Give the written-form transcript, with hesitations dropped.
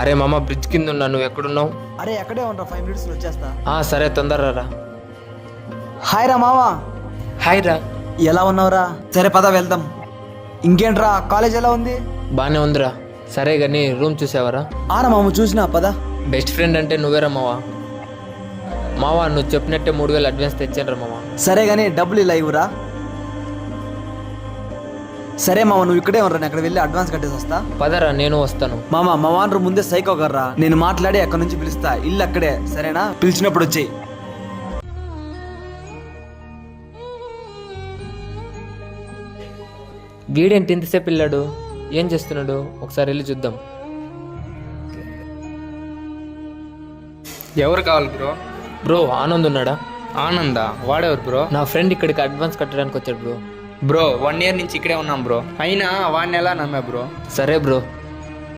అరే మామ బ్రిడ్జ్ కింద ఉన్నా, నువ్వు ఎక్కడున్నావు? అరే ఎక్కడే ఉంటా, 5 minutes వచ్చేస్తా. సరే తొందరగా రా. హాయ్ రా మామ. హాయ్ రా. ఎలా ఉన్నావురా? సరే పద వెళ్దాం. ఇంకేంట్రా కాలేజ్ ఎలా ఉంది? బానే ఉందిరా. సరే కానీ రూమ్ చూసావరా? ఆరా మామ చూసినా, పద. బెస్ట్ ఫ్రెండ్ అంటే నువ్వేరా మావా. మావా నువ్వు చెప్పినట్టే 3000 అడ్వాన్స్ తెచ్చాను రా మావా. సరే కానీ డబ్బులు ఇలా ఇవ్వరా. సరే మామ నువ్వు ఇక్కడే ఉండరా, నేను అక్కడ వెళ్ళి అడ్వాన్స్ కట్టేసి వస్తా. పదరా నేను వస్తాను. మామ మా వానరు ముందే సైకో కర్రా, నేను మాట్లాడి అక్కడ నుంచి పిలుస్తా. ఇల్లు అక్కడే, సరేనా? పిలిచినప్పుడు వచ్చేయి. వీడేంటి ఇంతసేపు వెళ్ళాడు? ఏం చేస్తున్నాడు? ఒకసారి వెళ్ళి చూద్దాం. ఎవరు కావాలి బ్రో? బ్రో ఆనంద్ ఉన్నాడా? ఆనందా? వాడెవరు బ్రో? నా ఫ్రెండ్ ఇక్కడికి అడ్వాన్స్ కట్టడానికి వచ్చాడు బ్రో. బ్రో 1 year నుంచి ఇక్కడే ఉన్నాం బ్రో, అయినా వాడిని ఎలా నమ్మా బ్రో? సరే బ్రో